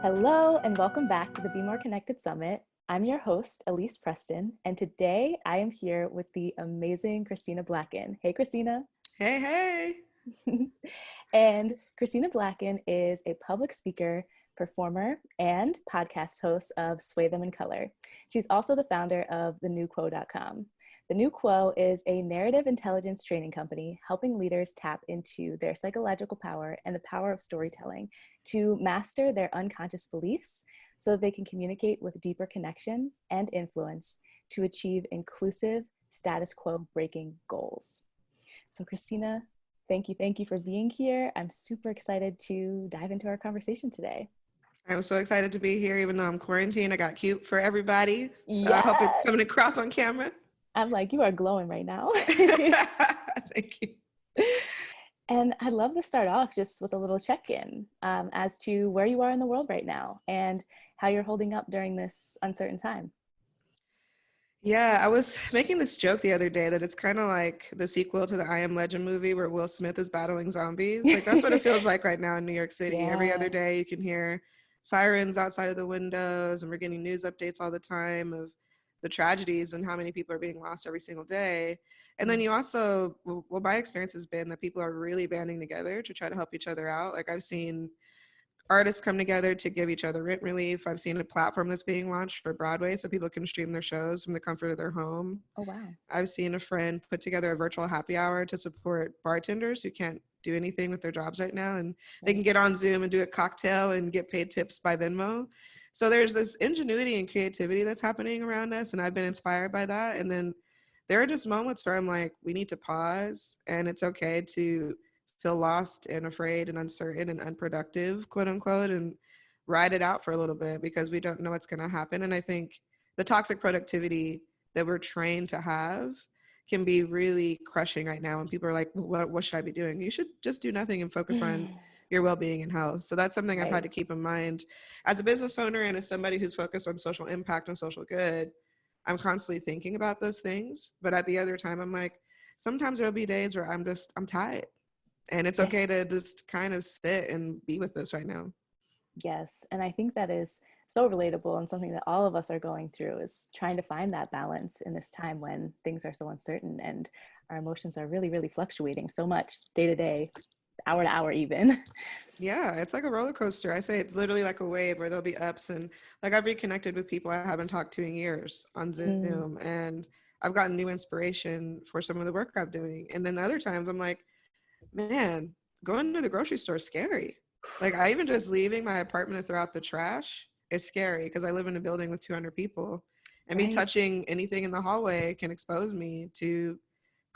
Hello, and welcome back to the Be More Connected Summit. I'm your host, Elise Preston, and today I am here with the amazing Christina Blacken. Hey, Christina. Hey. And Christina Blacken is a public speaker, performer, and podcast host of Sway Them in Color. She's also the founder of thenewquo.com. The New Quo is a narrative intelligence training company helping leaders tap into their psychological power and the power of storytelling to master their unconscious beliefs so they can communicate with deeper connection and influence to achieve inclusive, status quo breaking goals. So Christina, thank you for being here. I'm super excited to dive into our conversation today. I'm so excited to be here, even though I'm quarantined. I got cute for everybody. So I Yes! hope it's coming across on camera. I'm like, you are glowing right now. Thank you. And I'd love to start off just with a little check-in as to where you are in the world right now and how you're holding up during this uncertain time. Yeah, I was making this joke the other day that it's kind of like the sequel to the I Am Legend movie where Will Smith is battling zombies. Like that's what it feels like right now in New York City. Yeah. Every other day you can hear sirens outside of the windows, and we're getting news updates all the time of the tragedies and how many people are being lost every single day. And then you also, well, my experience has been that people are really banding together to try to help each other out. Like I've seen artists come together to give each other rent relief. I've seen a platform that's being launched for Broadway so people can stream their shows from the comfort of their home. Oh, wow. I've seen a friend put together a virtual happy hour to support bartenders who can't do anything with their jobs right now. And they can get on Zoom and do a cocktail and get paid tips by Venmo. So there's this ingenuity and creativity that's happening around us. And I've been inspired by that. And then there are just moments where I'm like, we need to pause, and it's okay to feel lost and afraid and uncertain and unproductive, quote unquote, and ride it out for a little bit because we don't know what's going to happen. And I think the toxic productivity that we're trained to have can be really crushing right now. And people are like, well, what should I be doing? You should just do nothing and focus on your well-being and health. So that's something I've had to keep in mind as a business owner and as somebody who's focused on social impact and social good. I'm constantly thinking about those things. But at the other time, I'm like, sometimes there'll be days where I'm tired. And it's okay to just kind of sit and be with this right now. Yes. And I think that is so relatable and something that all of us are going through is trying to find that balance in this time when things are so uncertain and our emotions are really, really fluctuating so much day to day, hour to hour even. Yeah, it's like a roller coaster. I say it's literally like a wave where there'll be ups, and like I've reconnected with people I haven't talked to in years on Zoom, and I've gotten new inspiration for some of the work I'm doing. And then the other times I'm like, man, going to the grocery store is scary. Like I even just leaving my apartment to throw out the trash is scary because I live in a building with 200 people, and me touching anything in the hallway can expose me to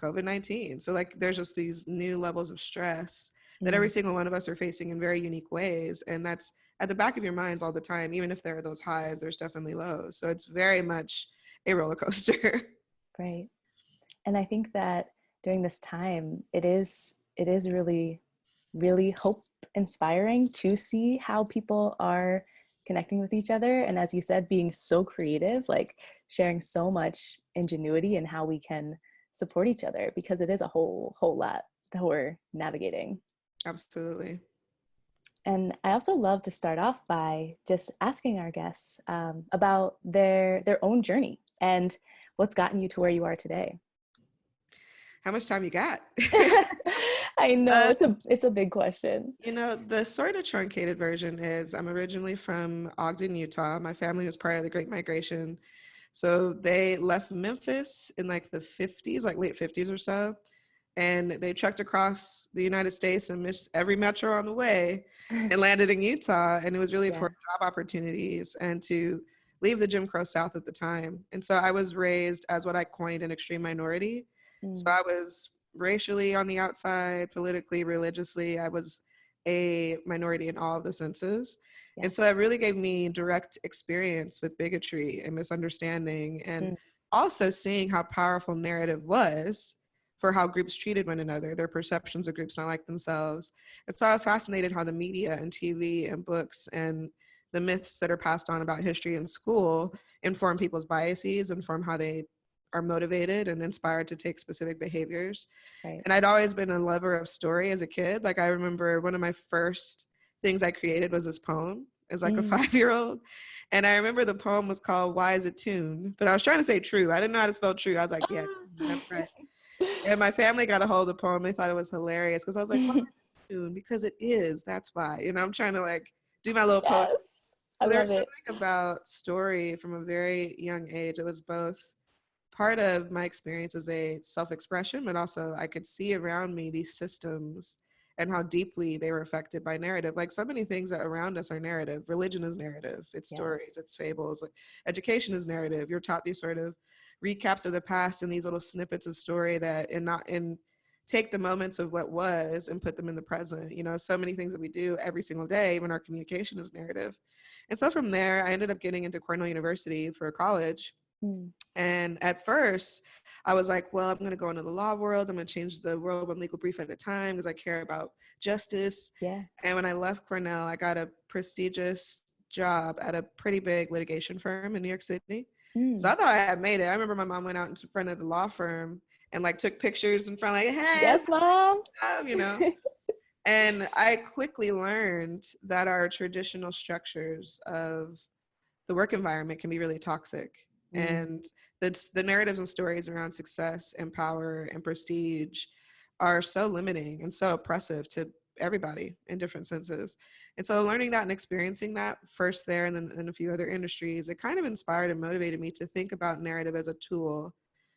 COVID-19. So like there's just these new levels of stress that every single one of us are facing in very unique ways. And that's at the back of your minds all the time. Even if there are those highs, there's definitely lows. So it's very much a roller coaster. Right. And I think that during this time, it is really, really hope inspiring to see how people are connecting with each other. And as you said, being so creative, like sharing so much ingenuity in how we can support each other, because it is a whole lot that we're navigating. Absolutely. And I also love to start off by just asking our guests about their own journey and what's gotten you to where you are today. How much time you got? I know it's a big question. You know, the sort of truncated version is I'm originally from Ogden, Utah. My family was part of the Great Migration. So they left Memphis in like the 50s, like late 50s or so. And they trekked across the United States and missed every metro on the way and landed in Utah. And it was really for job opportunities and to leave the Jim Crow South at the time. And so I was raised as what I coined an extreme minority. So I was racially on the outside, politically, religiously. I was a minority in all of the senses. And so it really gave me direct experience with bigotry and misunderstanding, and also seeing how powerful narrative was for how groups treated one another, their perceptions of groups not like themselves. And so I was fascinated how the media and TV and books and the myths that are passed on about history in school inform people's biases, inform how they are motivated and inspired to take specific behaviors. Right. And I'd always been a lover of story as a kid. Like I remember one of my first things I created was this poem as like a 5-year-old. And I remember the poem was called Why Is It Tuned? But I was trying to say true. I didn't know how to spell true. I was like, yeah, that's right. And my family got a hold of the poem. They thought it was hilarious because I was like, why is it tuned? Because it is. That's why. You know, I'm trying to like do my little poetry. Yes, I So love there's it. something about story from a very young age. It was both part of my experience as a self-expression, but also I could see around me these systems and how deeply they were affected by narrative. Like so many things that around us are narrative. Religion is narrative. It's Yes. stories, it's fables. Like education is narrative. You're taught these sort of recaps of the past and these little snippets of story that and take the moments of what was and put them in the present. You know, so many things that we do every single day when our communication is narrative. And so from there, I ended up getting into Cornell University for college. And at first, I was like, well, I'm going to go into the law world. I'm going to change the world one legal brief at a time because I care about justice. Yeah. And when I left Cornell, I got a prestigious job at a pretty big litigation firm in New York City. So I thought I had made it. I remember my mom went out in front of the law firm and like took pictures in front, like, hey, yes, mom. you know. And I quickly learned that our traditional structures of the work environment can be really toxic. And the narratives and stories around success and power and prestige are so limiting and so oppressive to everybody in different senses. And so learning that and experiencing that first there and then in a few other industries, it kind of inspired and motivated me to think about narrative as a tool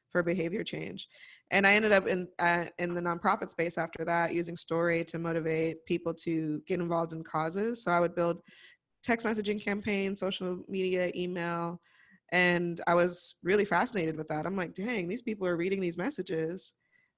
for behavior change. And I ended up in the nonprofit space after that, using story to motivate people to get involved in causes. So I would build text messaging campaigns, social media, email. And I was really fascinated with that. I'm like, dang, these people are reading these messages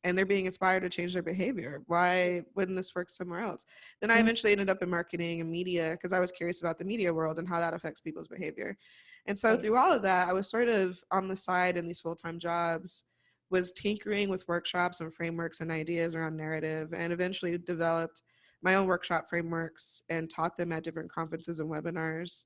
and they're being inspired to change their behavior. Why wouldn't this work somewhere else? Then I eventually ended up in marketing and media because I was curious about the media world and how that affects people's behavior. And so through all of that, I was sort of on the side in these full-time jobs, was tinkering with workshops and frameworks and ideas around narrative, and eventually developed my own workshop frameworks and taught them at different conferences and webinars,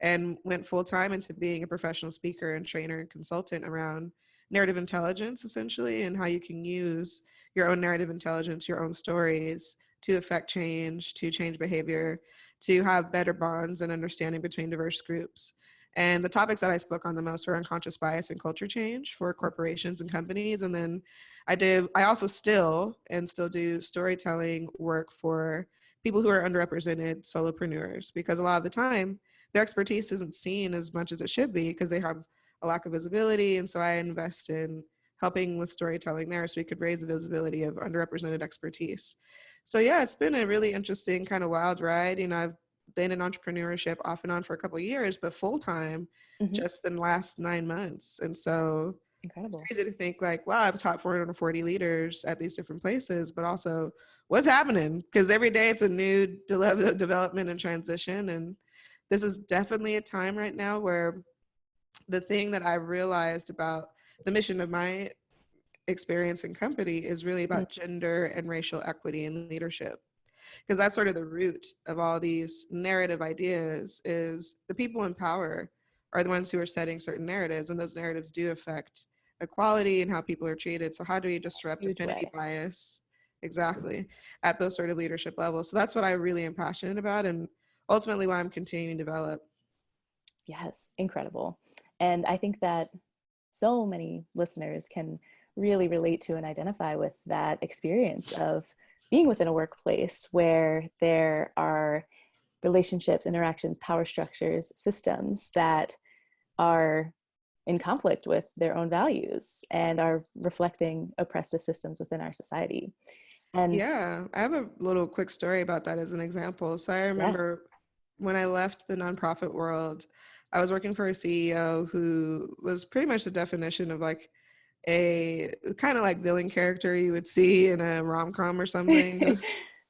and went full-time into being a professional speaker and trainer and consultant around narrative intelligence, essentially, and how you can use your own narrative intelligence, your own stories to affect change, to change behavior, to have better bonds and understanding between diverse groups. And the topics that I spoke on the most were unconscious bias and culture change for corporations and companies. And then I also still do storytelling work for people who are underrepresented solopreneurs, because a lot of the time their expertise isn't seen as much as it should be because they have a lack of visibility. And so I invest in helping with storytelling there so we could raise the visibility of underrepresented expertise. So yeah, it's been a really interesting kind of wild ride. You know, I've been in entrepreneurship off and on for a couple of years, but full-time just in the last 9 months. And so Incredible. it's crazy to think like, wow, I've taught 440 leaders at these different places, but also what's happening? Because every day it's a new development and transition. And this is definitely a time right now where the thing that I realized about the mission of my experience and company is really about gender and racial equity in leadership, because that's sort of the root of all these narrative ideas. Is the people in power are the ones who are setting certain narratives, and those narratives do affect equality and how people are treated. So how do we disrupt affinity bias exactly at those sort of leadership levels? So that's what I really am passionate about, and ultimately why I'm continuing to develop. Yes, incredible. And I think that so many listeners can really relate to and identify with that experience of being within a workplace where there are relationships, interactions, power structures, systems that are in conflict with their own values and are reflecting oppressive systems within our society. And yeah, I have a little quick story about that as an example. So I remember when I left the nonprofit world, I was working for a CEO who was pretty much the definition of like a kind of like villain character you would see in a rom-com or something. Just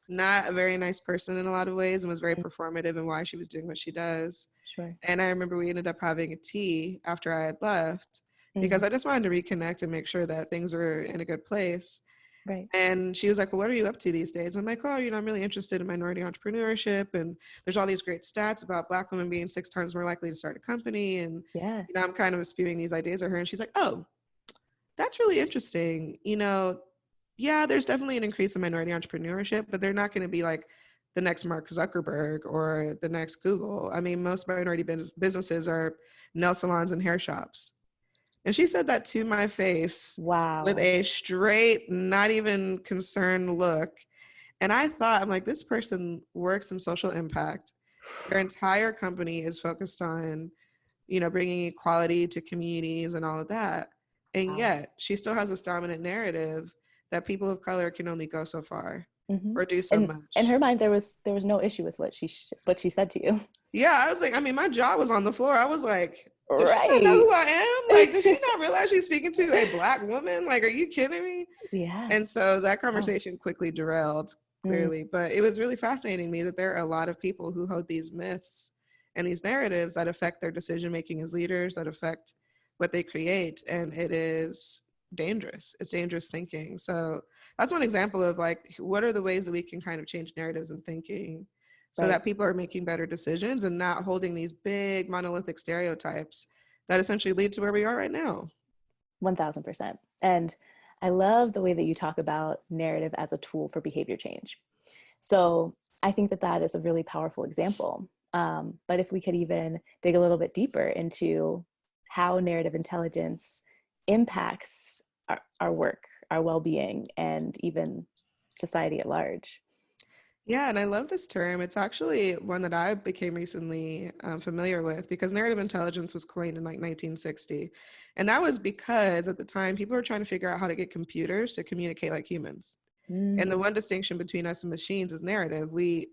not a very nice person in a lot of ways, and was very performative in why she was doing what she does. Sure. And I remember we ended up having a tea after I had left because I just wanted to reconnect and make sure that things were in a good place. Right. And she was like, well, what are you up to these days? I'm like, oh, you know, I'm really interested in minority entrepreneurship. And there's all these great stats about Black women being 6 times more likely to start a company. And, you know, I'm kind of spewing these ideas at her. And she's like, oh, that's really interesting. You know, yeah, there's definitely an increase in minority entrepreneurship, but they're not going to be like the next Mark Zuckerberg or the next Google. I mean, most minority businesses are nail salons and hair shops. And she said that to my face with Wow. a straight, not even concerned look. And I thought, I'm like, this person works in social impact. Their entire company is focused on, bringing equality to communities and all of that. And Wow. yet she still has this dominant narrative that people of color can only go so far Hmm. or do so And in much. her mind, there was no issue with what she said to you. Yeah, I was like, I mean, my jaw was on the floor. I was like, does she not know Right. who I am? Like, does she not realize she's speaking to a Black woman? Like, are you kidding me? Yeah. And so that Wow. conversation quickly derailed, Mm, clearly. But it was really fascinating to me that there are a lot of people who hold these myths and these narratives that affect their decision making as leaders, that affect what they create. And it is dangerous. It's dangerous thinking. So that's one example of like, what are the ways that we can kind of change narratives and thinking so right. that people are making better decisions and not holding these big monolithic stereotypes that essentially lead to where we are right now. 1000%. And I love the way that you talk about narrative as a tool for behavior change. So I think that that is a really powerful example. But if we could even dig a little bit deeper into how narrative intelligence impacts our work, our well-being, and even society at large. Yeah, and I love this term. It's actually one that I became recently familiar with because narrative intelligence was coined in like 1960. And that was because at the time, people were trying to figure out how to get computers to communicate like humans. And the Mm, one distinction between us and machines is narrative. We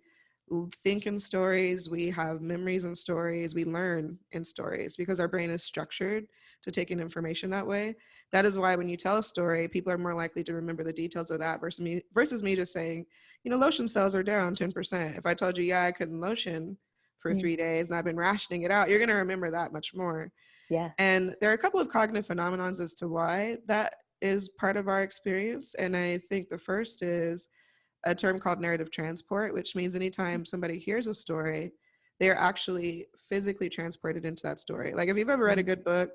think in stories, we have memories in stories, we learn in stories because our brain is structured to take in information that way. That is why when you tell a story, people are more likely to remember the details of that versus me just saying, lotion sales are down 10%. If I told you, yeah, I couldn't lotion for mm, 3 days and I've been rationing it out, you're going to remember that much more. yeah. And there are a couple of cognitive phenomenons as to why that is part of our experience. And I think the first is a term called narrative transport, which means anytime somebody hears a story, they are actually physically transported into that story. Like if you've ever read a Mm, good book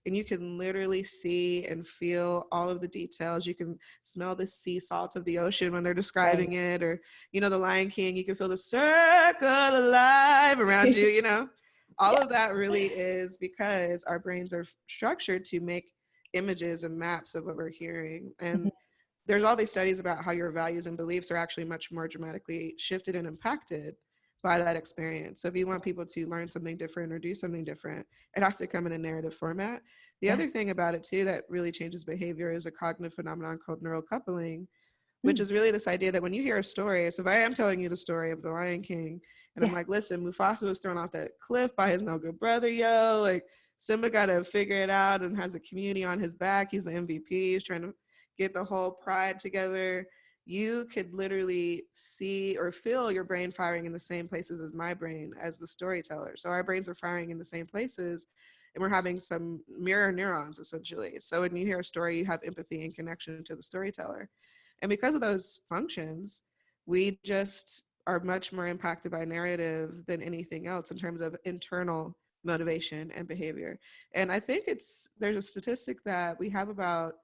and you can literally see and feel all of the details, you can smell the sea salt of the ocean when they're right. describing it, or, the Lion King, you can feel the circle alive around you, all Yeah. of that really is because our brains are structured to make images and maps of what we're hearing. And Mhm. there's all these studies about how your values and beliefs are actually much more dramatically shifted and impacted by that experience. So if you want people to learn something different or do something different, it has to come in a narrative format. The Yeah. other thing about it too that really changes behavior is a cognitive phenomenon called neural coupling, which Mm, is really this idea that when you hear a story, so if I am telling you the story of the Lion King and I'm yeah. like, listen, Mufasa was thrown off that cliff by his no good brother, yo, like Simba got to figure it out and has the community on his back. He's the MVP. He's trying to get the whole pride together. You could literally see or feel your brain firing in the same places as my brain as the storyteller. So our brains are firing in the same places and we're having some mirror neurons essentially. So when you hear a story, you have empathy and connection to the storyteller. And because of those functions, we just are much more impacted by narrative than anything else in terms of internal motivation and behavior. And I think there's a statistic that we have about,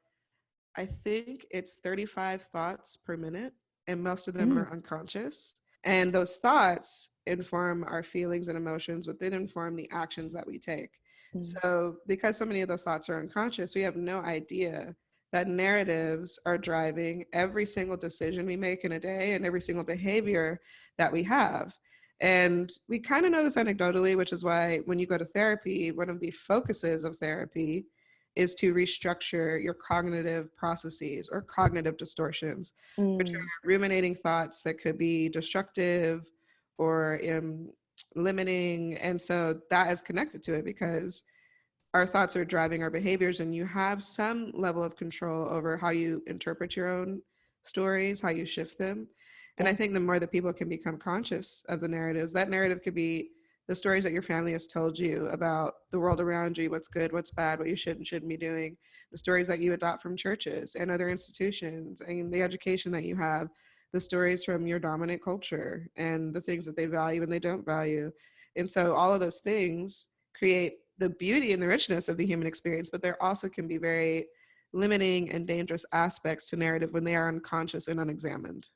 I think it's 35 thoughts per minute, and most of them Mm, are unconscious. And those thoughts inform our feelings and emotions, but then inform the actions that we take. mm, So, because so many of those thoughts are unconscious, we have no idea that narratives are driving every single decision we make in a day and every single behavior that we have. And we kind of know this anecdotally, which is why when you go to therapy, one of the focuses of therapy is to restructure your cognitive processes or cognitive distortions, which mm, are ruminating thoughts that could be destructive or limiting. And so that is connected to it because our thoughts are driving our behaviors, and you have some level of control over how you interpret your own stories, how you shift them. And I yeah. think the more that people can become conscious of the narratives, that narrative could be the stories that your family has told you about the world around you, what's good, what's bad, what you should and shouldn't be doing, the stories that you adopt from churches and other institutions, and the education that you have, the stories from your dominant culture and the things that they value and they don't value. And so all of those things create the beauty and the richness of the human experience, but there also can be very limiting and dangerous aspects to narrative when they are unconscious and unexamined.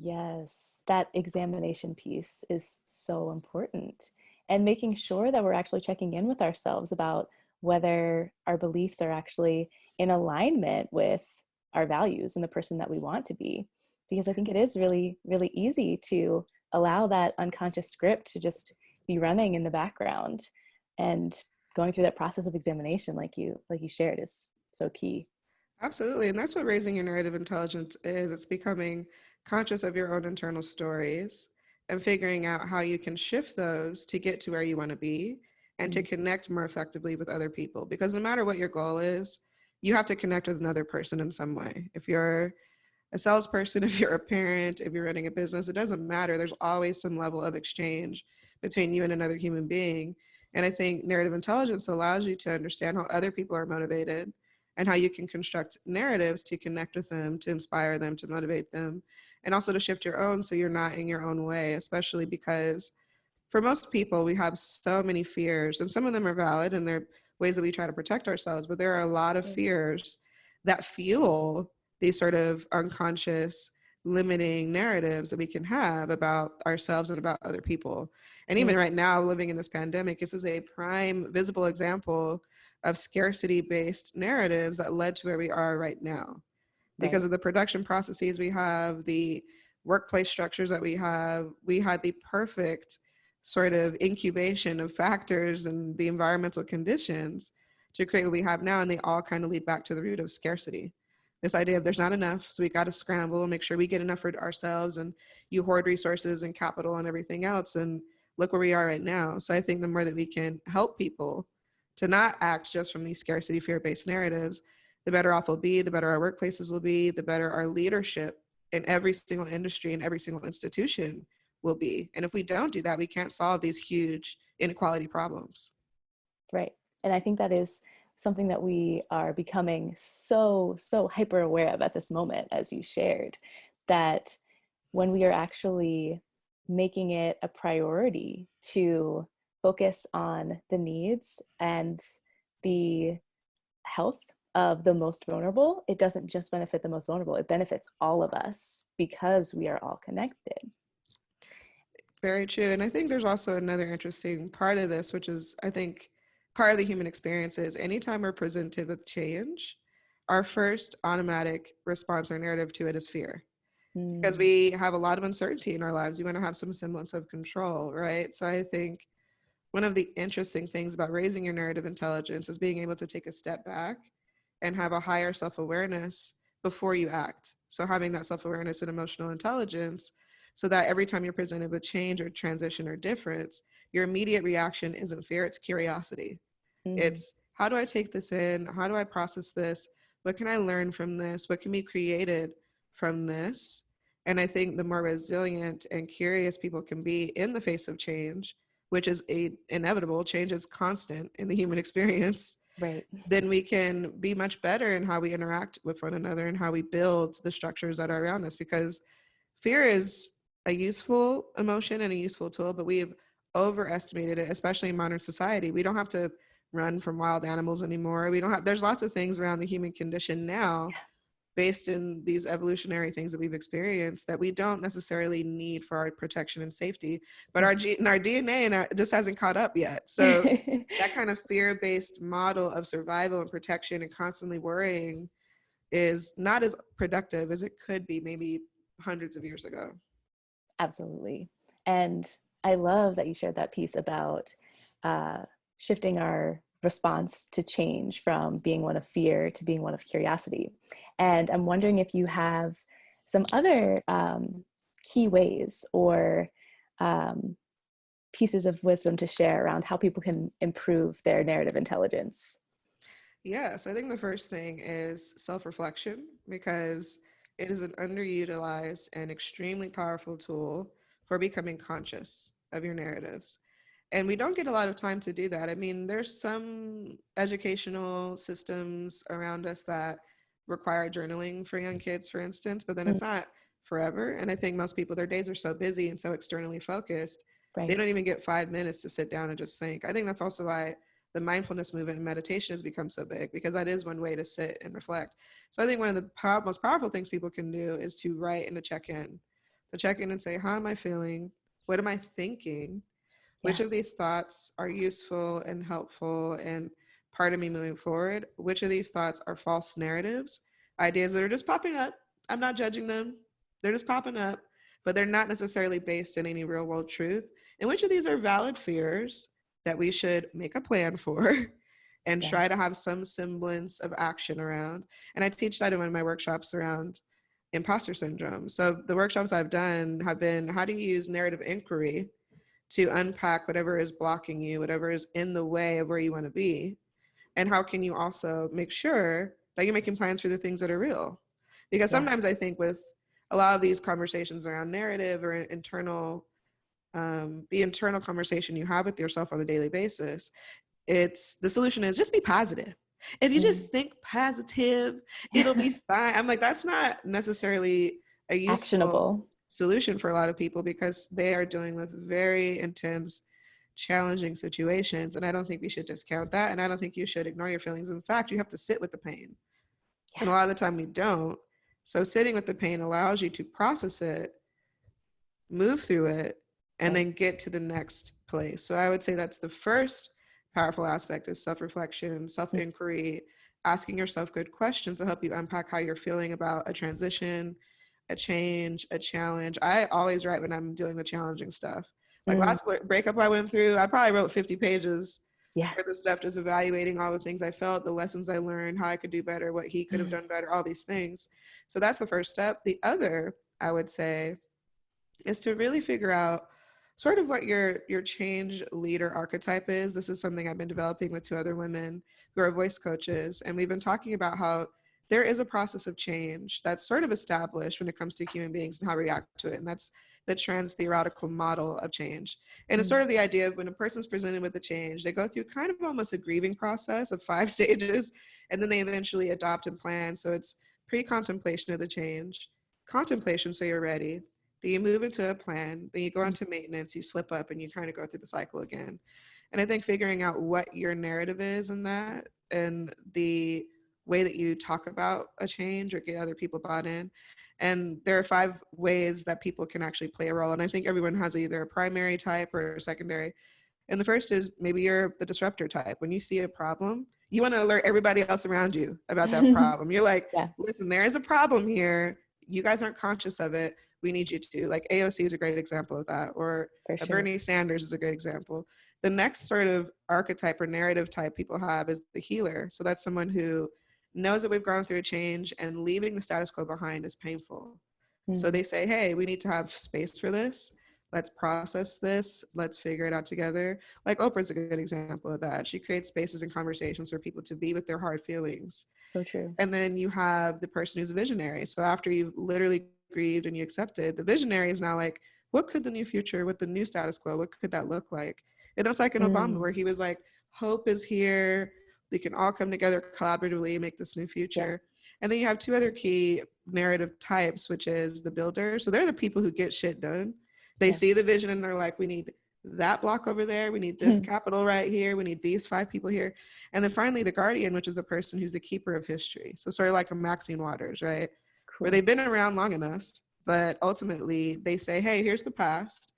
Yes, that examination piece is so important. And making sure that we're actually checking in with ourselves about whether our beliefs are actually in alignment with our values and the person that we want to be. Because I think it is really, really easy to allow that unconscious script to just be running in the background. And going through that process of examination, like you shared, is so key. Absolutely. And that's what raising your narrative intelligence is. It's becoming conscious of your own internal stories and figuring out how you can shift those to get to where you want to be and to Mm, connect more effectively with other people. Because no matter what your goal is, you have to connect with another person in some way. If you're a salesperson, if you're a parent, if you're running a business, it doesn't matter. There's always some level of exchange between you and another human being. And I think narrative intelligence allows you to understand how other people are motivated and how you can construct narratives to connect with them, to inspire them, to motivate them, and also to shift your own so you're not in your own way, especially because for most people, we have so many fears, and some of them are valid and they're ways that we try to protect ourselves, but there are a lot of fears that fuel these sort of unconscious limiting narratives that we can have about ourselves and about other people. And mm, even right now, living in this pandemic, this is a prime visible example of scarcity based narratives that led to where we are right now because right. of the production processes we have, the workplace structures that we have. We had the perfect sort of incubation of factors and the environmental conditions to create what we have now. And they all kind of lead back to the root of scarcity. This idea of there's not enough, so we got to scramble and make sure we get enough for ourselves, and you hoard resources and capital and everything else. And look where we are right now. So I think the more that we can help people to not act just from these scarcity fear-based narratives, the better off we'll be, the better our workplaces will be, the better our leadership in every single industry and every single institution will be. And if we don't do that, we can't solve these huge inequality problems. Right. And I think that is something that we are becoming so hyper aware of at this moment, as you shared, that when we are actually making it a priority to focus on the needs and the health of the most vulnerable, it doesn't just benefit the most vulnerable, it benefits all of us because we are all connected. Very true. And I think there's also another interesting part of this, which is, I think, part of the human experience is anytime we're presented with change, our first automatic response or narrative to it is fear. Because Mm, we have a lot of uncertainty in our lives. We want to have some semblance of control, right? So I think one of the interesting things about raising your narrative intelligence is being able to take a step back and have a higher self-awareness before you act. So having that self-awareness and emotional intelligence so that every time you're presented with change or transition or difference, your immediate reaction isn't fear, it's curiosity. mm, It's how do I take this in? How do I process this? What can I learn from this? What can be created from this? And I think the more resilient and curious people can be in the face of change, which is inevitable, change is constant in the human experience, right. then we can be much better in how we interact with one another and how we build the structures that are around us. Because fear is a useful emotion and a useful tool, but we've overestimated it, especially in modern society. We don't have to run from wild animals anymore. We don't have, there's lots of things around the human condition now based in these evolutionary things that we've experienced that we don't necessarily need for our protection and safety, but our DNA and just hasn't caught up yet. So that kind of fear-based model of survival and protection and constantly worrying is not as productive as it could be maybe hundreds of years ago. Absolutely. And I love that you shared that piece about uh, shifting our response to change from being one of fear to being one of curiosity. And I'm wondering if you have some other key ways or um, pieces of wisdom to share around how people can improve their narrative intelligence. Yes, I think the first thing is self-reflection because it is an underutilized and extremely powerful tool for becoming conscious of your narratives. And we don't get a lot of time to do that. I mean, there's some educational systems around us that require journaling for young kids, for instance, but then Mm, it's not forever. And I think most people, their days are so busy and so externally focused, they right. don't even get 5 minutes to sit down and just think. I think that's also why the mindfulness movement and meditation has become so big, because that is one way to sit and reflect. So I think one of the most powerful things people can do is to write and to check in. to check in and say, how am I feeling? What am I thinking? Which Yeah. of these thoughts are useful and helpful and part of me moving forward? Which of these thoughts are false narratives, ideas that are just popping up? I'm not judging them. They're just popping up, but they're not necessarily based in any real world truth. And which of these are valid fears that we should make a plan for and Yeah. try to have some semblance of action around? And I teach that in one of my workshops around imposter syndrome. So the workshops I've done have been, how do you use narrative inquiry to unpack whatever is blocking you, whatever is in the way of where you want to be? And how can you also make sure that you're making plans for the things that are real? Because Yeah. sometimes I think with a lot of these conversations around narrative or internal, the internal conversation you have with yourself on a daily basis, it's the solution is just be positive. If you Mm. just think positive, it'll be fine. I'm like, that's not necessarily a useful Actionable. solution for a lot of people because they are dealing with very intense, challenging situations. And I don't think we should discount that. And I don't think you should ignore your feelings. In fact, you have to sit with the pain. Yeah. And a lot of the time we don't. So sitting with the pain allows you to process it, move through it, and Right. then get to the next place. So I would say that's the first powerful aspect is self-reflection, Mm. self-inquiry, asking yourself good questions to help you unpack how you're feeling about a transition, a change, a challenge. I always write when I'm dealing with challenging stuff. Like Mm. last breakup I went through, I probably wrote 50 pages Yeah. for the stuff, just evaluating all the things I felt, the lessons I learned, how I could do better, what he could have Mm. done better, all these things. So that's the first step. The other, I would say, is to really figure out sort of what your change leader archetype is. This is something I've been developing with two other women who are voice coaches, and we've been talking about how there is a process of change that's sort of established when it comes to human beings and how we react to it, and that's the trans theoretical model of change. And it's Mm. sort of the idea of when a person's presented with a change, they go through kind of almost a grieving process of 5 stages, and then they eventually adopt and plan. So it's pre-contemplation of the change, contemplation so you're ready, then you move into a plan, then you go Mm. into maintenance, you slip up, and you kind of go through the cycle again. And I think figuring out what your narrative is in that and the way that you talk about a change or get other people bought in. And there are 5 ways that people can actually play a role. And I think everyone has either a primary type or a secondary. And the first is maybe you're the disruptor type. When you see a problem, you want to alert everybody else around you about that problem. You're like, Yeah. listen, there is a problem here. You guys aren't conscious of it. We need you to. Like AOC is a great example of that, or For sure. Bernie Sanders is a great example. The next sort of archetype or narrative type people have is the healer. So that's someone who knows that we've gone through a change and leaving the status quo behind is painful. So Mm. they say, hey, we need to have space for this. Let's process this. Let's figure it out together. Like Oprah's a good example of that. She creates spaces and conversations for people to be with their hard feelings. So true. And then you have the person who's a visionary. So after you've literally grieved and you accepted, the visionary is now like, what could the new future, what the new status quo, what could that look like? And it's like in Obama, Mm. where he was like, hope is here. We can all come together collaboratively, make this new Yeah. future. And then you have 2 other key narrative types, which is the builder. So they're the people who get shit done. They Yeah. see the vision and they're like, we need that block over there. We need this capital right here. We need these 5 people here. And then finally, the guardian, which is the person who's the keeper of history. So sort of like a Maxine Waters, right? Where Cool. they've been around long enough, but ultimately they say, hey, here's the past.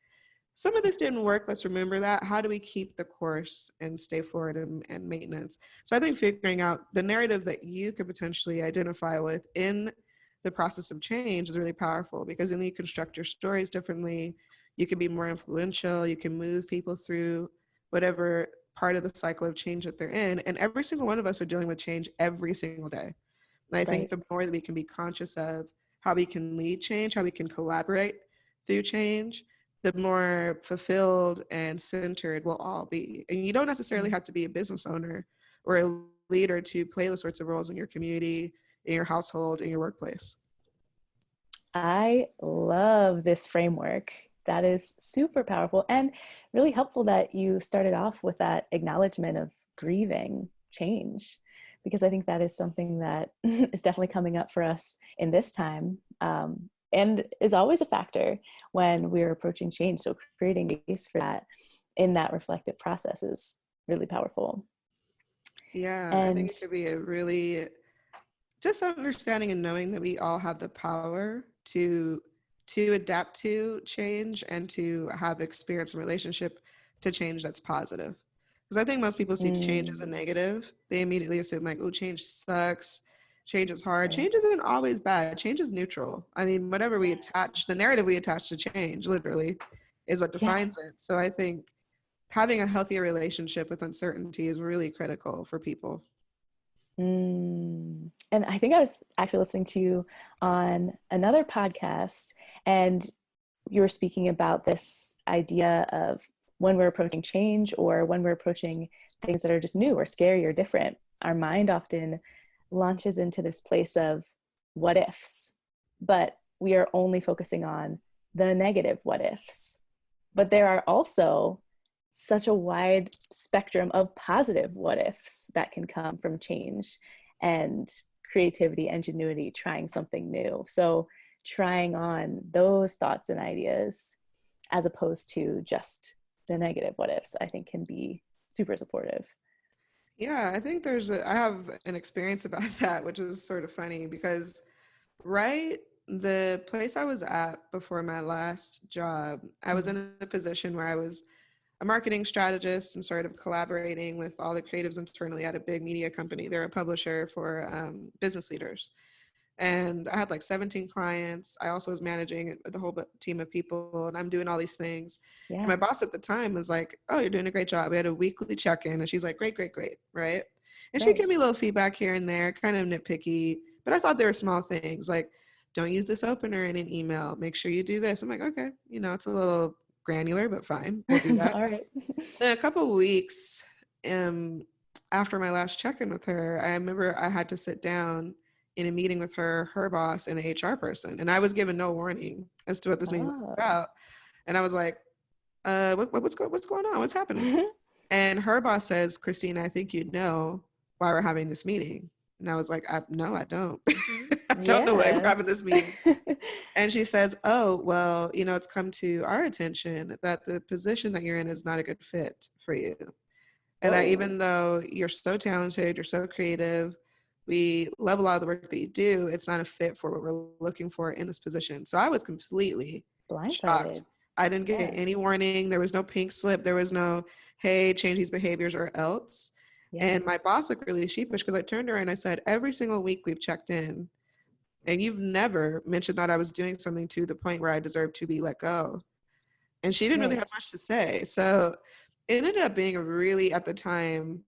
Some of this didn't work. Let's remember that. How do we keep the course and stay forward and maintenance? So I think figuring out the narrative that you could potentially identify with in the process of change is really powerful, because then you construct your stories differently. You can be more influential. You can move people through whatever part of the cycle of change that they're in. And every single one of us are dealing with change every single day. And I think Right. the more that we can be conscious of how we can lead change, how we can collaborate through change, the more fulfilled and centered we'll all be. And you don't necessarily Mm. have to be a business owner or a leader to play those sorts of roles in your community, in your household, in your workplace. I love this framework. That is super powerful and really helpful that you started off with that acknowledgement of grieving change, because I think that is something that is definitely coming up for us in this time, and is always a factor when we're approaching change. So creating space for that in that reflective process is really powerful. Yeah, I think And it could be a really just understanding and knowing that we all have the power to adapt to change and to have experience and relationship to change that's positive. Because I think most people see change as a negative. They immediately assume like, oh, change sucks. Change is hard. Right. Change isn't always bad. Change is neutral. I mean, whatever we attach, the narrative we attach to change literally is what Yeah. defines it. So I think having a healthier relationship with uncertainty is really critical for people. And I think I was actually listening to you on another podcast, and you were speaking about this idea of when we're approaching change or when we're approaching things that are just new or scary or different, our mind often launches into this place of what ifs, but we are only focusing on the negative what ifs. But there are also such a wide spectrum of positive what ifs that can come from change and creativity, ingenuity, trying something new. So trying on those thoughts and ideas as opposed to just the negative what ifs, I think can be super supportive. Yeah, I think I have an experience about that, which is sort of funny because, right, the place I was at before my last job, I was in a position where I was a marketing strategist and sort of collaborating with all the creatives internally at a big media company. They're a publisher for business leaders. And I had like 17 clients. I also was managing a whole team of people, and I'm doing all these things. Yeah. And my boss at the time was like, "Oh, you're doing a great job." We had a weekly check-in, and she's like, "Great, great, great," right? And she'd give me a little feedback here and there, kind of nitpicky, but I thought they were small things like, "Don't use this opener in an email. Make sure you do this." I'm like, "Okay, it's a little granular, but fine, we'll do that." All right. Then a couple of weeks after my last check-in with her, I remember I had to sit down in a meeting with her boss, and an HR person, and I was given no warning as to what this meeting was about. And I was like, what's going on? What's happening? And her boss says, "Christina, I think you know why we're having this meeting." And I was like, no, I don't. I don't know why we're having this meeting. And she says, "Oh, well, it's come to our attention that the position that you're in is not a good fit for you. And even though you're so talented, you're so creative, we love a lot of the work that you do, it's not a fit for what we're looking for in this position." So I was completely shocked. I didn't get any warning. There was no pink slip. There was no, "Hey, change these behaviors or else." And my boss looked really sheepish because I turned to her and I said, "Every single week we've checked in, and you've never mentioned that I was doing something to the point where I deserve to be let go." And she didn't really have much to say. So it ended up being a really, at the time,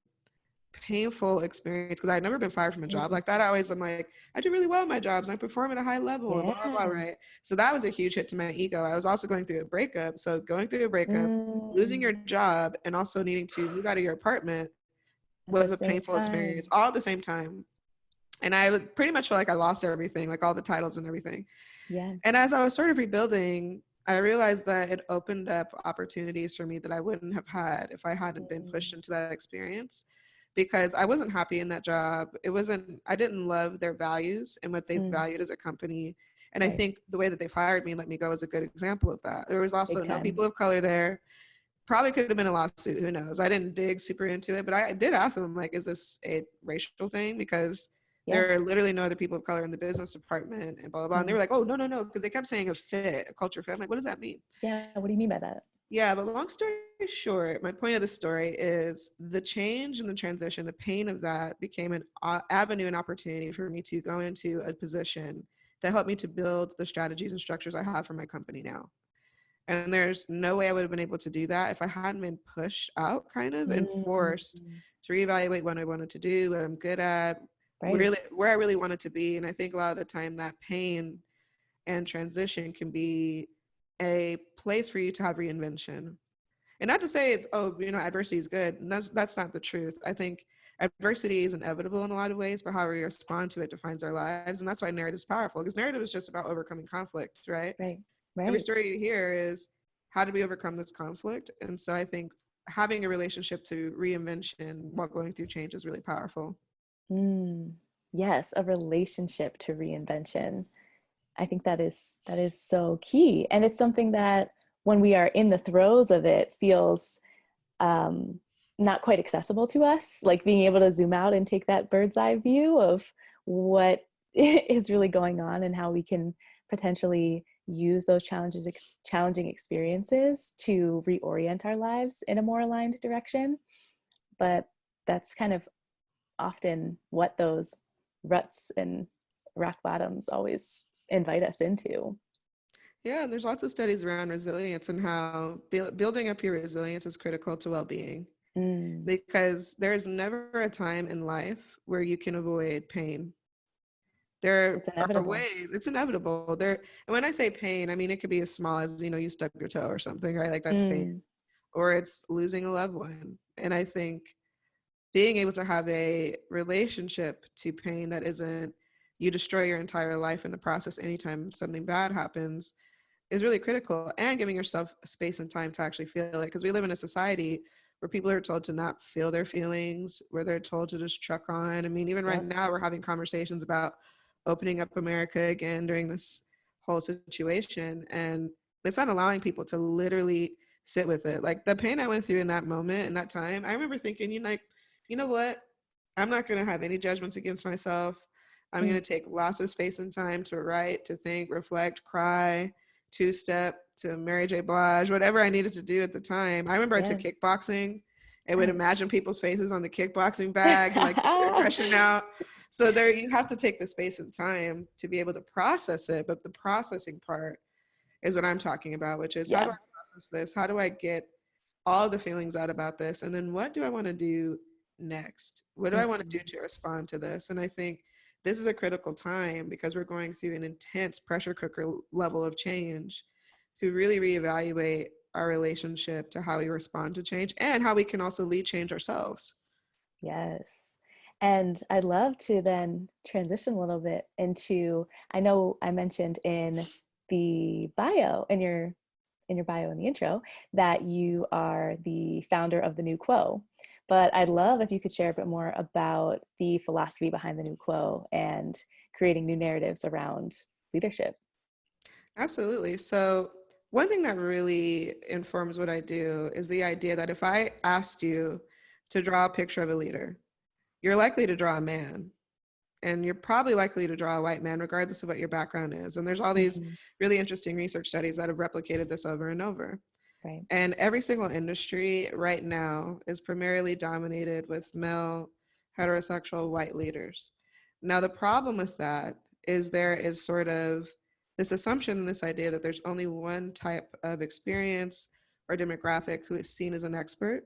painful experience because I'd never been fired from a job like that. I'm like, I do really well in my jobs. I perform at a high level, blah, blah, blah, right? So that was a huge hit to my ego. I was also going through a breakup. So going through a breakup, losing your job, and also needing to move out of your apartment was a painful experience all at the same time. And I would pretty much feel like I lost everything, like all the titles and everything. Yeah. And as I was sort of rebuilding, I realized that it opened up opportunities for me that I wouldn't have had if I hadn't been pushed into that experience, because I wasn't happy in that job. I didn't love their values and what they valued as a company. And I think the way that they fired me and let me go is a good example of that. There was also no people of color there. Probably could have been a lawsuit. Who knows? I didn't dig super into it, but I did ask them, like, is this a racial thing? Because there are literally no other people of color in the business department and blah, blah, blah. And they were like, "Oh, no. Because they kept saying a fit, a culture fit." I'm like, what does that mean? Yeah. What do you mean by that? Yeah, but long story short, my point of the story is the change and the transition, the pain of that became an avenue and opportunity for me to go into a position that helped me to build the strategies and structures I have for my company now. And there's no way I would have been able to do that if I hadn't been pushed out kind of and forced to reevaluate what I wanted to do, what I'm good at, really where I really wanted to be. And I think a lot of the time that pain and transition can be a place for you to have reinvention. And not to say it's, adversity is good. And that's not the truth. I think adversity is inevitable in a lot of ways, but how we respond to it defines our lives. And that's why narrative is powerful, because narrative is just about overcoming conflict, right? Right. Every story you hear is, how did we overcome this conflict? And so I think having a relationship to reinvention while going through change is really powerful. Yes, a relationship to reinvention. I think that is so key. And it's something that when we are in the throes of it feels not quite accessible to us, like being able to zoom out and take that bird's eye view of what is really going on and how we can potentially use those challenging experiences to reorient our lives in a more aligned direction. But that's kind of often what those ruts and rock bottoms always invite us into. Yeah, and there's lots of studies around resilience and how building up your resilience is critical to well-being, Mm, because there's never a time in life where you can avoid pain. There it's are inevitable. ways, it's inevitable. There, and when I say pain, I mean it could be as small as, you stub your toe or something, right? Like that's pain. Mm, Or it's losing a loved one. And I think being able to have a relationship to pain that isn't you destroy your entire life in the process anytime something bad happens is really critical, and giving yourself space and time to actually feel it, because we live in a society where people are told to not feel their feelings, where they're told to just truck on. I mean, even right yep. now we're having conversations about opening up America again during this whole situation, and it's not allowing people to literally sit with it. Like the pain I went through in that moment, in that time, I remember thinking, you know what, I'm not going to have any judgments against myself. I'm going Mm, to take lots of space and time to write, to think, reflect, cry, two-step to Mary J. Blige, whatever I needed to do at the time. I remember I took yeah. kickboxing and would Nice. imagine people's faces on the kickboxing bag to like get the aggression out. So there, you have to take the space and time to be able to process it. But the processing part is what I'm talking about, which is, how do Yeah. I process this? How do I get all the feelings out about this? And then what do I want to do next? What do I want to Mhm. do to respond to this? And I think this is a critical time because we're going through an intense pressure cooker level of change to really reevaluate our relationship to how we respond to change and how we can also lead change ourselves. Yes. And I'd love to then transition a little bit into, I know I mentioned in the bio, in your bio in the intro, that you are the founder of the New Quo. But I'd love if you could share a bit more about the philosophy behind the New Quo and creating new narratives around leadership. Absolutely. So, one thing that really informs what I do is the idea that if I asked you to draw a picture of a leader, you're likely to draw a man, and you're probably likely to draw a white man regardless of what your background is. And there's all these Mhm. really interesting research studies that have replicated this over and over. Right. And every single industry right now is primarily dominated with male heterosexual white leaders. Now the problem with that is there is sort of this assumption, this idea that there's only one type of experience or demographic who is seen as an expert,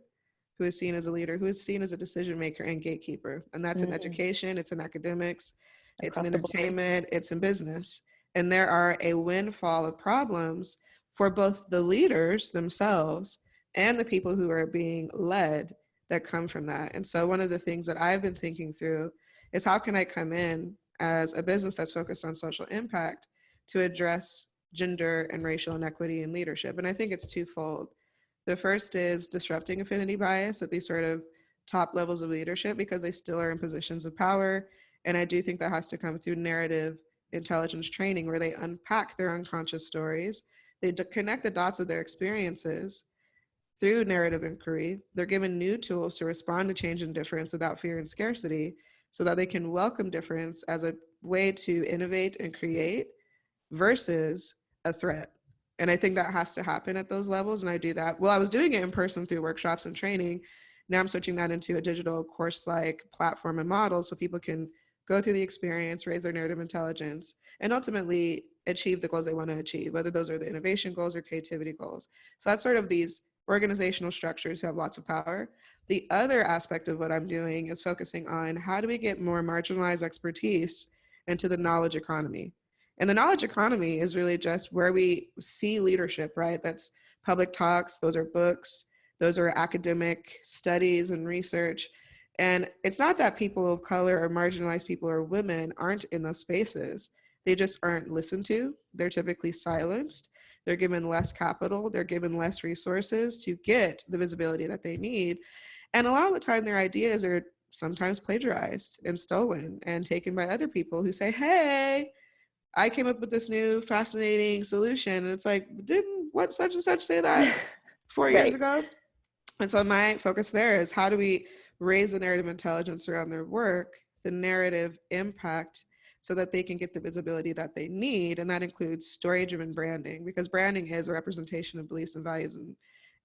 who is seen as a leader, who is seen as a decision maker and gatekeeper. And that's in Mm, education, it's in academics, it's in across the board. entertainment, it's in business. And there are a windfall of problems for both the leaders themselves and the people who are being led that come from that. And so one of the things that I've been thinking through is, how can I come in as a business that's focused on social impact to address gender and racial inequity in leadership? And I think it's twofold. The first is disrupting affinity bias at these sort of top levels of leadership, because they still are in positions of power. And I do think that has to come through narrative intelligence training, where they unpack their unconscious stories, they connect the dots of their experiences through narrative inquiry. They're given new tools to respond to change and difference without fear and scarcity, so that they can welcome difference as a way to innovate and create versus a threat. And I think that has to happen at those levels. And I do that. Well, I was doing it in person through workshops and training. Now I'm switching that into a digital course like platform and model, so people can go through the experience, raise their narrative intelligence, and ultimately achieve the goals they want to achieve, whether those are the innovation goals or creativity goals. So that's sort of these organizational structures who have lots of power. The other aspect of what I'm doing is focusing on, how do we get more marginalized expertise into the knowledge economy? And the knowledge economy is really just where we see leadership, right? That's public talks, those are books, those are academic studies and research. And it's not that people of color or marginalized people or women aren't in those spaces. They just aren't listened to. They're typically silenced. They're given less capital. They're given less resources to get the visibility that they need. And a lot of the time, their ideas are sometimes plagiarized and stolen and taken by other people who say, hey, I came up with this new fascinating solution. And it's like, didn't what such and such say that 4 years Right. ago? And so my focus there is, how do we raise the narrative intelligence around their work, the narrative impact so that they can get the visibility that they need. And that includes story-driven branding, because branding is a representation of beliefs and values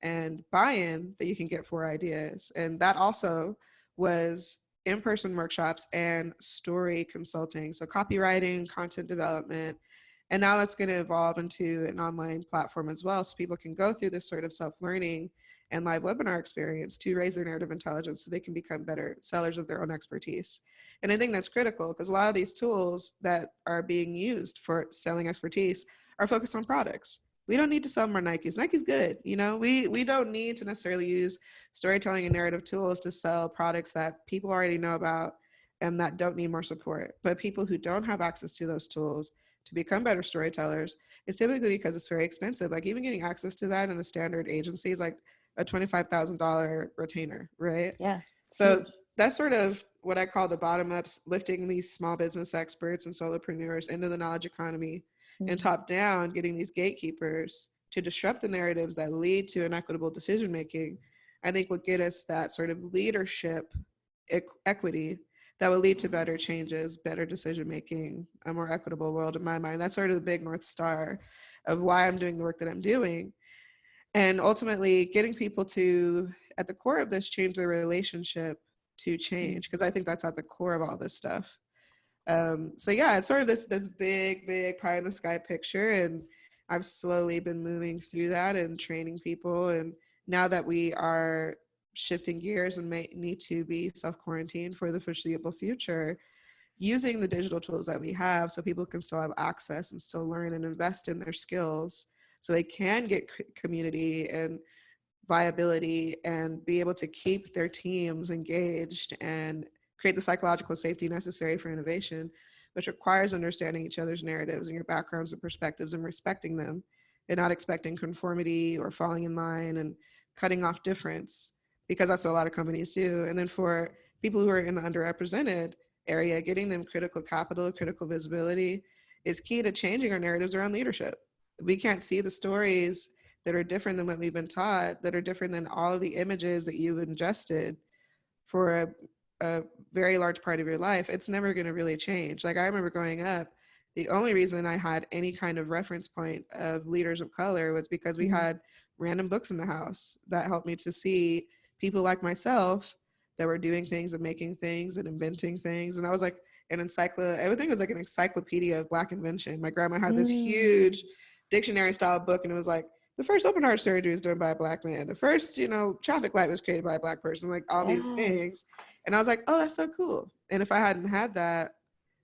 and buy-in that you can get for ideas. And that also was in-person workshops and story consulting. So copywriting, content development, and now that's going to evolve into an online platform as well. So people can go through this sort of self-learning and live webinar experience to raise their narrative intelligence so they can become better sellers of their own expertise. And I think that's critical because a lot of these tools that are being used for selling expertise are focused on products. We don't need to sell more Nikes. Nike's good. You know, we don't need to necessarily use storytelling and narrative tools to sell products that people already know about and that don't need more support. But people who don't have access to those tools to become better storytellers is typically because it's very expensive. Like even getting access to that in a standard agency is like a $25,000 retainer, right? Yeah, it's So huge. that's sort of what I call the bottom ups, lifting these small business experts and solopreneurs into the knowledge economy, and Mm. top down, getting these gatekeepers to disrupt the narratives that lead to inequitable decision making. I think will get us that sort of leadership equity that will lead to better changes, better decision making, a more equitable world in my mind. That's sort of the big North Star of why I'm doing the work that I'm doing. And ultimately getting people to, at the core of this, change their relationship to Mm. change, because I think that's at the core of all this stuff. So yeah, it's sort of this big pie in the sky picture, and I've slowly been moving through that and training people. And now that we are shifting gears and may need to be self-quarantined for the foreseeable future, using the digital tools that we have so people can still have access and still learn and invest in their skills so they can get community and viability and be able to keep their teams engaged and create the psychological safety necessary for innovation, which requires understanding each other's narratives and your backgrounds and perspectives and respecting them and not expecting conformity or falling in line and cutting off difference, because that's what a lot of companies do. And then for people who are in the underrepresented area, getting them critical capital, critical visibility is key to changing our narratives around leadership. We can't see the stories that are different than what we've been taught, that are different than all of the images that you've ingested for a very large part of your life. It's never going to really change. Like I remember growing up, the only reason I had any kind of reference point of leaders of color was because we Mm. had random books in the house that helped me to see people like myself that were doing things and making things and inventing things. And I was like everything was like an encyclopedia of Black invention. My grandma had this Mm. huge dictionary style book, and it was like, the first open heart surgery was done by a Black man. The first, traffic light was created by a Black person, like all these things. Yes. And I was like, oh, that's so cool. And if I hadn't had that,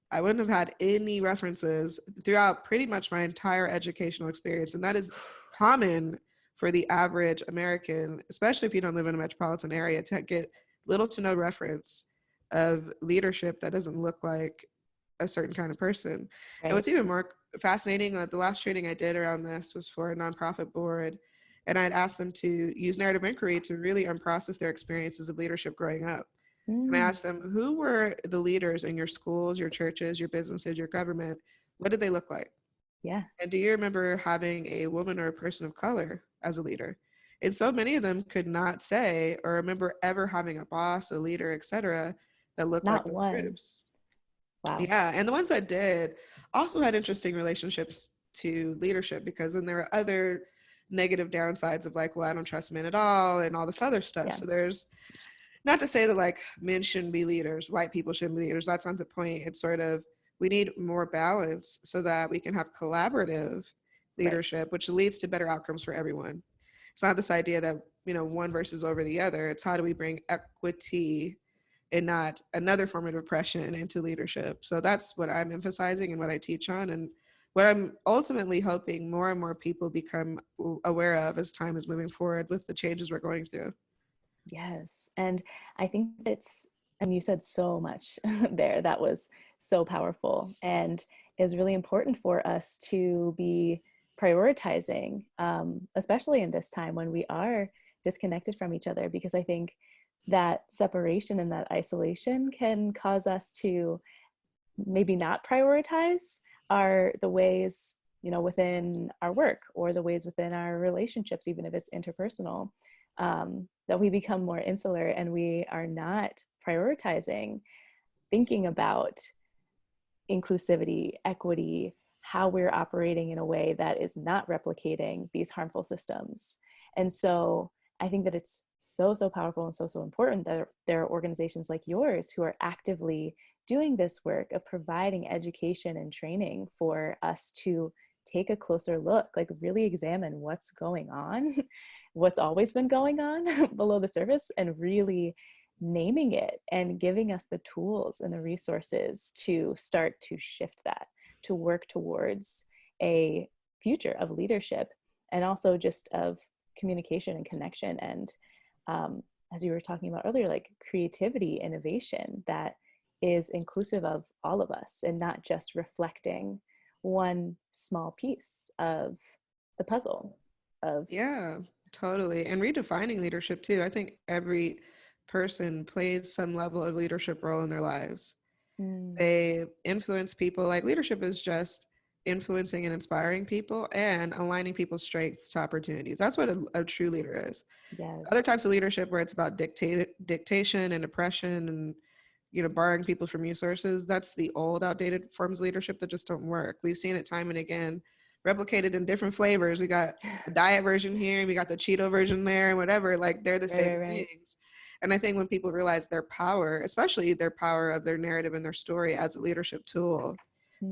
I wouldn't have had any references throughout pretty much my entire educational experience. And that is common for the average American, especially if you don't live in a metropolitan area, to get little to no reference of leadership that doesn't look like a certain kind of person. And Right. what's even more fascinating, the last training I did around this was for a nonprofit board. And I'd asked them to use narrative inquiry to really unprocess their experiences of leadership growing up. And I Mm. asked them, who were the leaders in your schools, your churches, your businesses, your government? What did they look like? Yeah. And do you remember having a woman or a person of color as a leader? And so many of them could not say or remember ever having a boss, a leader, etc., that looked like Not those one. groups. Wow. Yeah, and the ones that did also had interesting relationships to leadership, because then there are other negative downsides of like, well, I don't trust men at all and all this other stuff. Yeah. So there's, not to say that like men shouldn't be leaders, white people shouldn't be leaders. That's not the point. It's sort of, we need more balance so that we can have collaborative Right. leadership, which leads to better outcomes for everyone. It's not this idea that, one versus over the other. It's how do we bring equity and not another form of oppression into leadership. So that's what I'm emphasizing and what I teach on, and what I'm ultimately hoping more and more people become aware of as time is moving forward with the changes we're going through. Yes. And I think and you said so much there that was so powerful and is really important for us to be prioritizing, especially in this time when we are disconnected from each other, because I think that separation and that isolation can cause us to maybe not prioritize the ways, within our work or the ways within our relationships, even if it's interpersonal, that we become more insular and we are not prioritizing thinking about inclusivity, equity, how we're operating in a way that is not replicating these harmful systems. And so I think that it's so, so powerful and so, so important that there are organizations like yours who are actively doing this work of providing education and training for us to take a closer look, like really examine what's going on, what's always been going on below the surface, and really naming it and giving us the tools and the resources to start to shift that, to work towards a future of leadership and also just of communication and connection. And as you were talking about earlier, like creativity, innovation that is inclusive of all of us and not just reflecting one small piece of the puzzle of. Yeah, totally. And redefining leadership too. I think every person plays some level of leadership role in their lives. Mm, They influence people. Like leadership is just influencing and inspiring people and aligning people's strengths to opportunities. That's what a true leader is. Other yes. types of leadership where it's about dictation and oppression and borrowing people from resources, that's the old outdated forms of leadership that just don't work. We've seen it time and again replicated in different flavors. We got a diet version here and we got the Cheeto version there and whatever, like they're the Right, same right, right. things. And I think when people realize their power, especially their power of their narrative and their story as a leadership tool,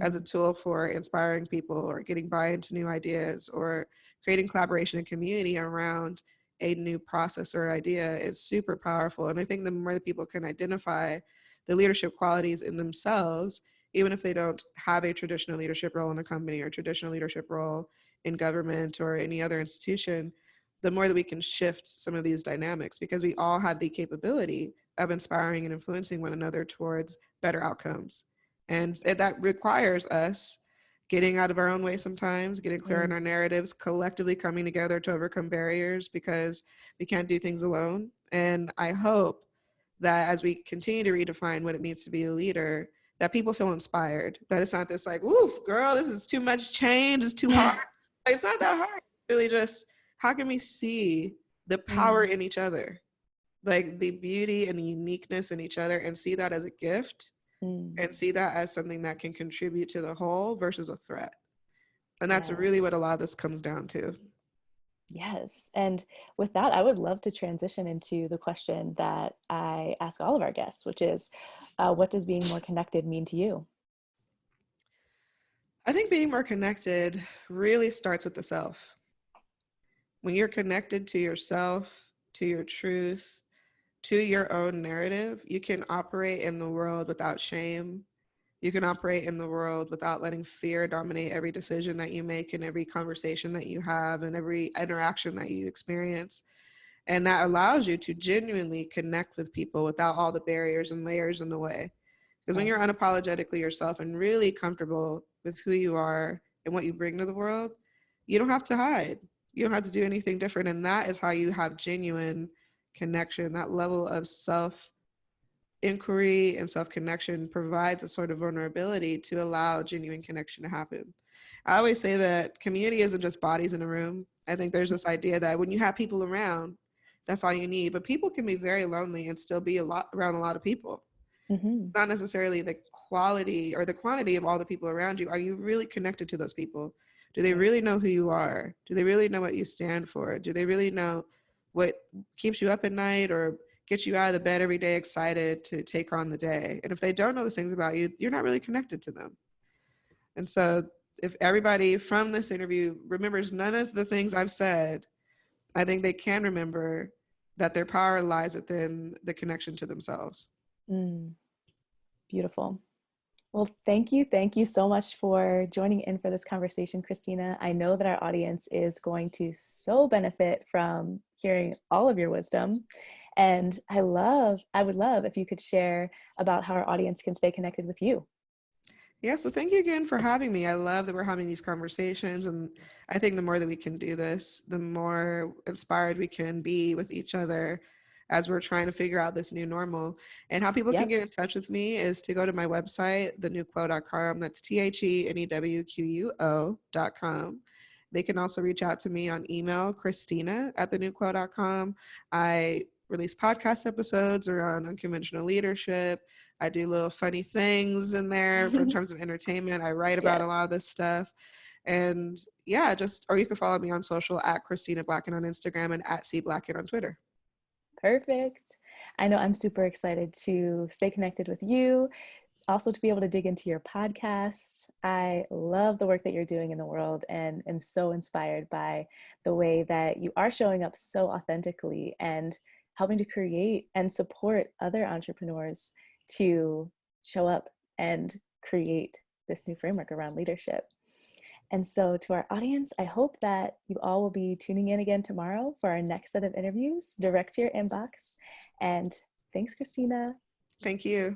as a Mm, tool for inspiring people or getting buy-in to new ideas or creating collaboration and community around a new process or idea is super powerful. And I think the more that people can identify the leadership qualities in themselves, even if they don't have a traditional leadership role in a company or traditional leadership role in government or any other institution, the more that we can shift some of these dynamics, because we all have the capability of inspiring and influencing one another towards better outcomes. And that requires us getting out of our own way sometimes, getting clear on mm, our narratives, collectively coming together to overcome barriers because we can't do things alone. And I hope that as we continue to redefine what it means to be a leader, that people feel inspired, that it's not this like, oof, girl, this is too much change, it's too hard. Like, it's not that hard. It's really just, how can we see the power mm, in each other, like the beauty and the uniqueness in each other, and see that as a gift mm. and see that as something that can contribute to the whole versus a threat. And that's really what Yes. a lot of this comes down to. Yes. And with that, I would love to transition into the question that I ask all of our guests, which is, what does being more connected mean to you? I think being more connected really starts with the self. When you're connected to yourself, to your truth, to your own narrative, you can operate in the world without shame. You can operate in the world without letting fear dominate every decision that you make and every conversation that you have and every interaction that you experience. And that allows you to genuinely connect with people without all the barriers and layers in the way. Because when Right. you're unapologetically yourself and really comfortable with who you are and what you bring to the world, you don't have to hide. You don't have to do anything different. And that is how you have genuine connection. That level of self inquiry and self connection provides a sort of vulnerability to allow genuine connection to happen. I always say that community isn't just bodies in a room. I think there's this idea that when you have people around, that's all you need. But people can be very lonely and still be a lot around a lot of people. Mm-hmm. Not necessarily the quality or the quantity of all the people around you. Are you really connected to those people? Do they Right. really know who you are? Do they really know what you stand for? Do they really know what keeps you up at night or gets you out of the bed every day excited to take on the day? And if they don't know those things about you, you're not really connected to them. And so if everybody from this interview remembers none of the things I've said, I think they can remember that their power lies within the connection to themselves. Mm, beautiful. Well, thank you. Thank you so much for joining in for this conversation, Christina. I know that our audience is going to so benefit from hearing all of your wisdom. And I would love if you could share about how our audience can stay connected with you. Yeah, so thank you again for having me. I love that we're having these conversations. And I think the more that we can do this, the more inspired we can be with each other as we're trying to figure out this new normal. And how people can Yep. get in touch with me is to go to my website, thenewquo.com. That's THENEWQUO.com. They can also reach out to me on email, Christina at thenewquo.com. I release podcast episodes around unconventional leadership. I do little funny things in there in terms of entertainment. I write about Yeah. a lot of this stuff. And yeah, or you can follow me on social at Christina Blacken on Instagram and at C Blacken on Twitter. Perfect. I know I'm super excited to stay connected with you, also to be able to dig into your podcast. I love the work that you're doing in the world and am so inspired by the way that you are showing up so authentically and helping to create and support other entrepreneurs to show up and create this new framework around leadership. And so, to our audience, I hope that you all will be tuning in again tomorrow for our next set of interviews direct to your inbox. And thanks, Christina. Thank you.